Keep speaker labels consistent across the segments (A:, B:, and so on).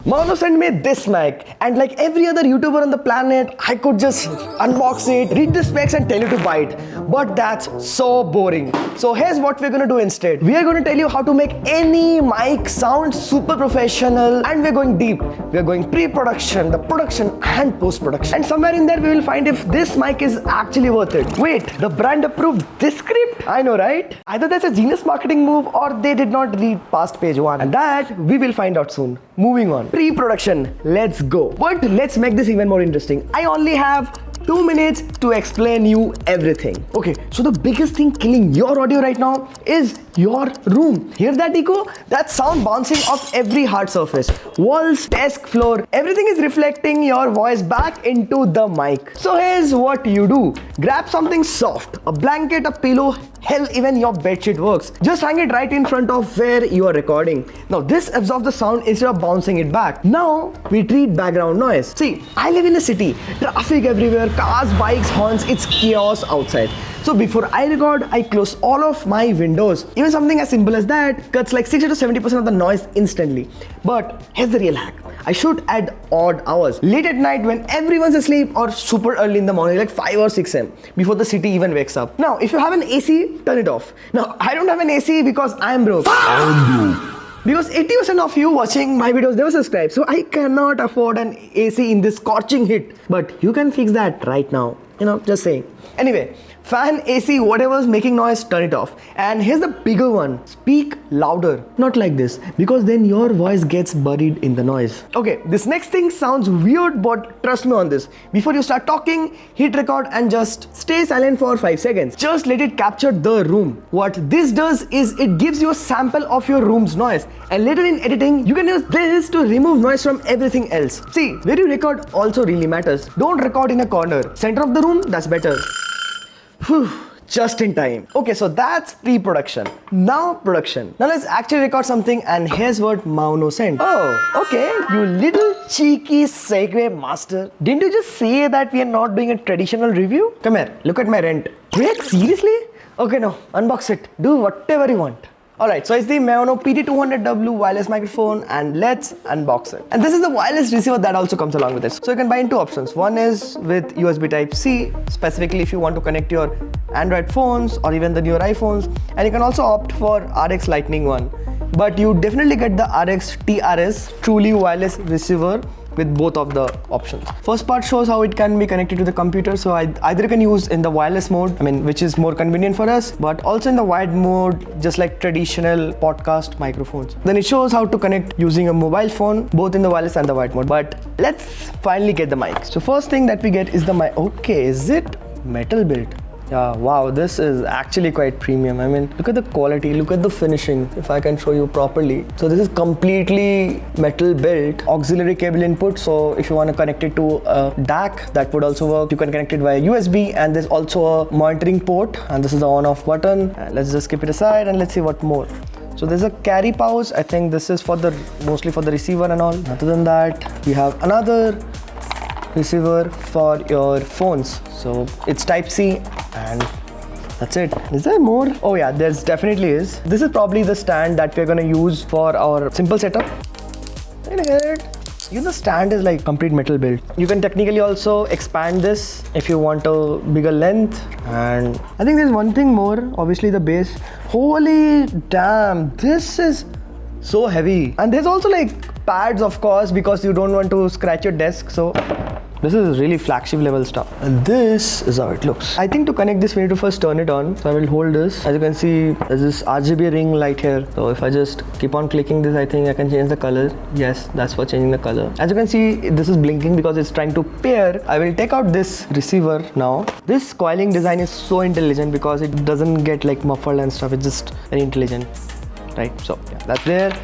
A: Maono sent me this mic, and like every other YouTuber on the planet, I could just unbox it, read the specs and tell you to buy it. But that's so boring. So here's what we're gonna do instead. We are gonna tell you how to make any mic sound super professional, and we're going deep. We're going pre-production, the production and post-production. And somewhere in there we will find if this mic is actually worth it. Wait, the brand approved this script? I know, right? Either that's a genius marketing move or they did not read past page 1. And that we will find out soon. Moving on. Pre-production. Let's go. But let's make this even more interesting. I only have 2 minutes to explain you everything. Okay, so the biggest thing killing your audio right now is your room. Hear that echo? That sound bouncing off every hard surface. Walls, desk, floor, everything is reflecting your voice back into the mic. So here's what you do. Grab something soft, a blanket, a pillow, hell, even your bedsheet works. Just hang it right in front of where you are recording. Now this absorbs the sound instead of bouncing it back. Now we treat background noise. See, I live in a city, traffic everywhere, cars, bikes, horns, it's chaos outside. So before I record, I close all of my windows. Even something as simple as that cuts like 60 to 70% of the noise instantly. But here's the real hack. I shoot at odd hours, late at night when everyone's asleep, or super early in the morning, like 5 or 6 a.m. before the city even wakes up. Now, if you have an AC, turn it off. Now, I don't have an AC because I'm broke. Because 80% of you watching my videos never subscribe, so I cannot afford an AC in this scorching heat. But you can fix that right now. Just saying. Anyway, fan, AC, whatever's making noise, turn it off. And here's the bigger one. Speak louder. Not like this, because then your voice gets buried in the noise. Okay, this next thing sounds weird, but trust me on this. Before you start talking, hit record and just stay silent for 5 seconds. Just let it capture the room. What this does is it gives you a sample of your room's noise. And later in editing, you can use this to remove noise from everything else. See, where you record also really matters. Don't record in a corner. Center of the room, that's better. Whew, just in time. Okay, so that's pre-production. Now production. Now let's actually record something, and here's what Maono sent. Oh, okay, you little cheeky segue master. Didn't you just say that we are not doing a traditional review? Come here, look at my rent. Wait, seriously? Okay, no, unbox it. Do whatever you want. Alright, so it's the Maono PD200W wireless microphone, and let's unbox it. And this is the wireless receiver that also comes along with it. So you can buy in 2 options. One is with USB Type-C, specifically if you want to connect your Android phones or even the newer iPhones. And you can also opt for RX Lightning one. But you definitely get the RX TRS, truly wireless receiver, with both of the options. First part shows how it can be connected to the computer, so either you can use in the wireless mode, which is more convenient for us, but also in the wired mode, just like traditional podcast microphones. Then it shows how to connect using a mobile phone, both in the wireless and the wired mode. But let's finally get the mic. So first thing that we get is the mic. Okay, is it metal built? Yeah, wow, this is actually quite premium. Look at the quality, look at the finishing, if I can show you properly. So this is completely metal built, auxiliary cable input. So if you want to connect it to a DAC, that would also work. You can connect it via USB, and there's also a monitoring port, and this is the on-off button. Let's just keep it aside and let's see what more. So there's a carry pouch. I think this is mostly for the receiver and all. Other than that, we have another receiver for your phones. So it's Type-C, and that's it. Is there more? Oh yeah, there's definitely is. This is probably the stand that we're gonna use for our simple setup. The stand is like complete metal built. You can technically also expand this if you want a bigger length. And I think there's one thing more, obviously the base. Holy damn, this is so heavy. And there's also like pads, of course, because you don't want to scratch your desk. So this is really flagship level stuff. And this is how it looks. I think to connect this, we need to first turn it on. So I will hold this. As you can see, there's this RGB ring light here. So if I just keep on clicking this, I think I can change the color. Yes, that's for changing the color. As you can see, this is blinking because it's trying to pair. I will take out this receiver now. This coiling design is so intelligent because it doesn't get like muffled and stuff. It's just very intelligent, right? So yeah, that's there.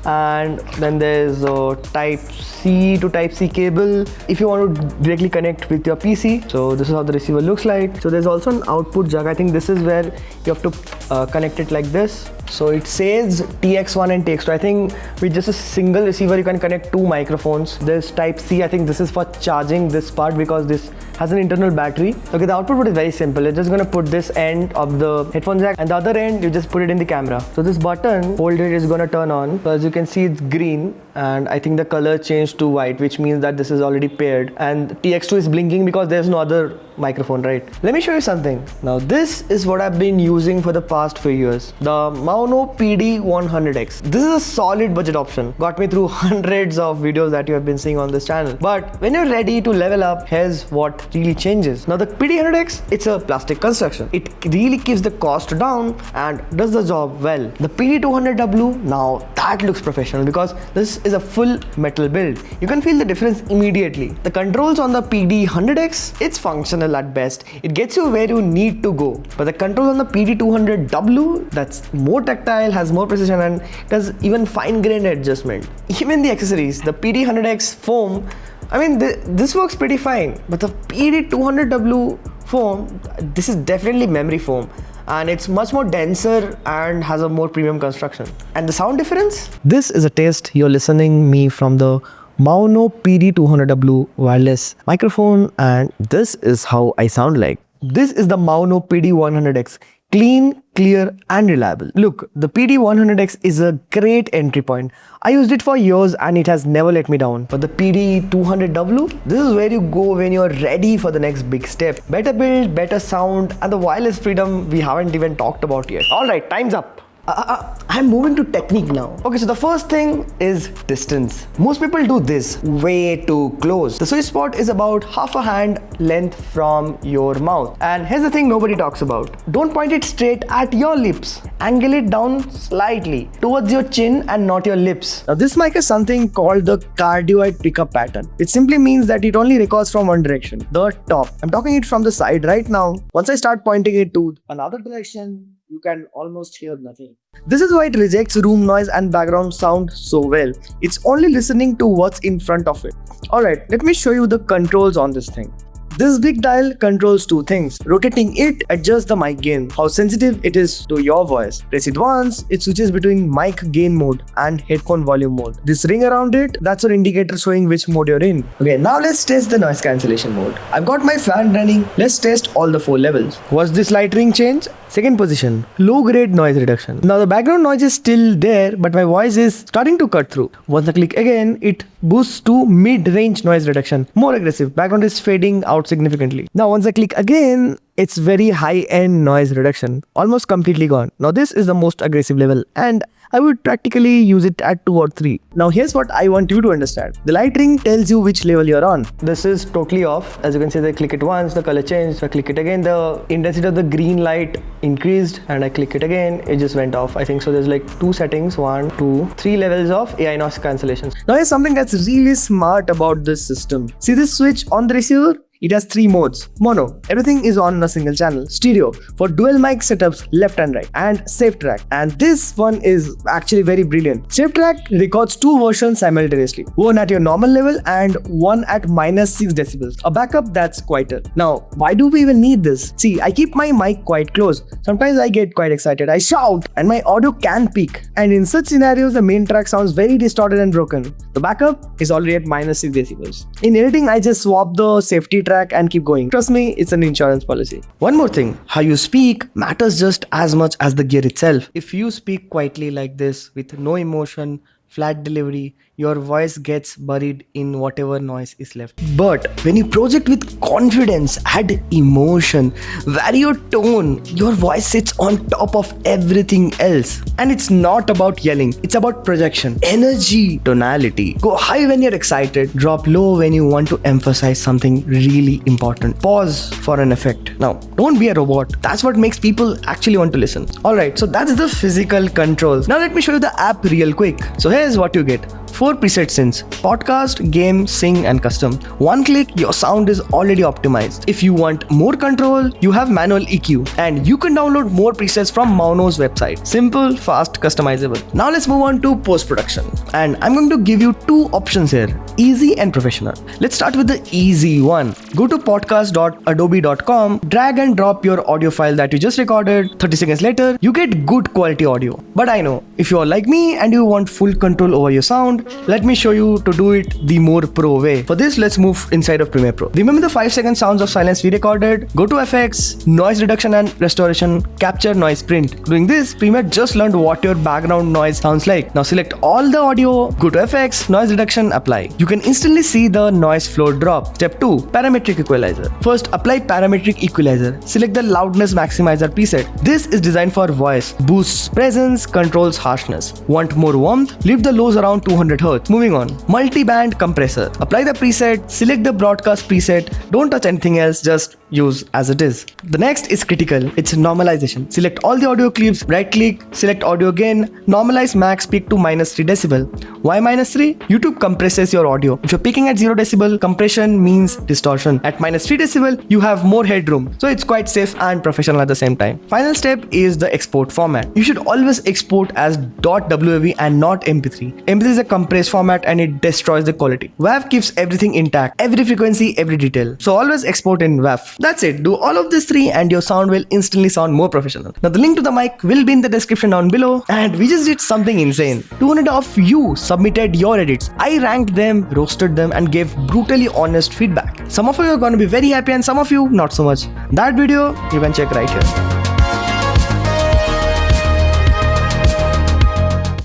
A: And then there's a Type-C to Type-C cable if you want to directly connect with your PC. So this is how the receiver looks like. So there's also an output jack. I think this is where you have to connect it like this. So it says TX1 and TX2. I think with just a single receiver you can connect 2 microphones. There's Type-C. I think this is for charging this part because this has an internal battery. Okay, the output is very simple. You're just going to put this end of the headphone jack, and the other end you just put it in the camera. So this button holder is going to turn on. So as you you can see it's green, and I think the color changed to white, which means that this is already paired, and TX2 is blinking because there's no other microphone, right? Let me show you something. Now this is what I've been using for the past few years, the Maono PD200W. This is a solid budget option, got me through hundreds of videos that you have been seeing on this channel. But when you're ready to level up, here's what really changes. Now the PD200W, it's a plastic construction. It really keeps the cost down and does the job well. The PD200W, now that looks professional because this is a full metal build. You can feel the difference immediately. The controls on the PD100W, it's functional at best. It gets you where you need to go. But the controls on the PD200W, that's more tactile, has more precision, and does even fine-grained adjustment. Even the accessories, the PD100W foam, I mean, this works pretty fine. But the PD200W foam, this is definitely memory foam, and it's much more denser and has a more premium construction. And the sound difference? This is a test you're listening me from the Maono PD200W wireless microphone, and this is how I sound like. This is the Maono PD100W. Clean, clear, and reliable. Look, the PD100W is a great entry point. I used it for years and it has never let me down. But the PD200W, this is where you go when you're ready for the next big step. Better build, better sound, and the wireless freedom we haven't even talked about yet. Alright, time's up. I'm moving to technique now. Okay, so the first thing is distance. Most people do this way too close. The sweet spot is about half a hand length from your mouth. And here's the thing nobody talks about. Don't point it straight at your lips. Angle it down slightly towards your chin and not your lips. Now this mic is something called the cardioid pickup pattern. It simply means that it only records from one direction, the top. I'm talking it from the side right now. Once I start pointing it to another direction, you can almost hear nothing. This is why it rejects room noise and background sound so well. It's only listening to what's in front of it. Alright, let me show you the controls on this thing. This big dial controls two things. Rotating it adjusts the mic gain, how sensitive it is to your voice. Press it once, it switches between mic gain mode and headphone volume mode. This ring around it, that's your indicator showing which mode you're in. Okay, now let's test the noise cancellation mode. I've got my fan running. Let's test all the 4 levels. Watch this light ring change. Second position, low grade noise reduction. Now the background noise is still there, but my voice is starting to cut through. Once I click again, it boosts to mid-range noise reduction. More aggressive, background is fading out significantly. Now once I click again, it's very high-end noise reduction, almost completely gone. Now this is the most aggressive level, and I would practically use it at 2 or 3. Now here's what I want you to understand. The light ring tells you which level you're on. This is totally off. As you can see, I click it once, the color changed. I click it again, the intensity of the green light increased, and I click it again, it just went off. I think so there's like 2 settings, 1, 2, 3 levels of AI noise cancellation. Now here's something that's really smart about this system. See this switch on the receiver? It has 3 modes. Mono, everything is on a single channel. Stereo, for dual mic setups left and right. And safe track. And this one is actually very brilliant. Safe track records 2 versions simultaneously. One at your normal level and one at -6 decibels. A backup that's quieter. Now, why do we even need this? See, I keep my mic quite close. Sometimes I get quite excited. I shout and my audio can peak. And in such scenarios, the main track sounds very distorted and broken. The backup is already at -6 decibels. In editing, I just swap the safety track and keep going. Trust me, it's an insurance policy. One more thing, how you speak matters just as much as the gear itself. If you speak quietly like this with no emotion, flat delivery, your voice gets buried in whatever noise is left. But when you project with confidence, add emotion, vary your tone, your voice sits on top of everything else. And it's not about yelling, it's about projection, energy, tonality. Go high when you're excited, drop low when you want to emphasize something really important. Pause for an effect. Now, don't be a robot. That's what makes people actually want to listen. Alright, so that's the physical controls. Now let me show you the app real quick. So here's what you get. 4 preset synths: podcast, game, sing, and custom. One click, your sound is already optimized. If you want more control, you have manual EQ, and you can download more presets from Maono's website. Simple, fast, customizable. Now let's move on to post-production. And I'm going to give you 2 options here, easy and professional. Let's start with the easy one. Go to podcast.adobe.com, drag and drop your audio file that you just recorded. 30 seconds later, you get good quality audio. But I know, if you're like me and you want full control over your sound, Let me show you to do it the more pro way. For this, let's move inside of Premiere Pro. Remember the 5-second sounds of silence we recorded? Go to effects, noise reduction and restoration, capture noise print. Doing this, Premiere just learned what your background noise sounds like. Now select all the audio, go to effects, noise reduction, apply. You can instantly see the noise floor drop. Step 2, parametric equalizer. First, apply parametric equalizer. Select the loudness maximizer preset. This is designed for voice, boosts presence, controls harshness. Want more warmth? Leave the lows around 200 Hz. Moving on, multi-band compressor. Apply the preset, select the broadcast preset. Don't touch anything else, just use as it is. The next is critical. It's normalization. Select all the audio clips, right click, select audio gain, normalize max peak to -3 decibel. Why -3? YouTube compresses your audio. If you're peaking at 0 decibel, compression means distortion. At -3 decibel, you have more headroom. So it's quite safe and professional at the same time. Final step is the export format. You should always export as .wav and not MP3. MP3 is a compressed format and it destroys the quality. WAV keeps everything intact, every frequency, every detail. So always export in WAV. That's it. Do all of these three and your sound will instantly sound more professional. Now the link to the mic will be in the description down below, and we just did something insane. 200 of you submitted your edits. I ranked them, roasted them and gave brutally honest feedback. Some of you are going to be very happy and some of you not so much. That video you can check right here.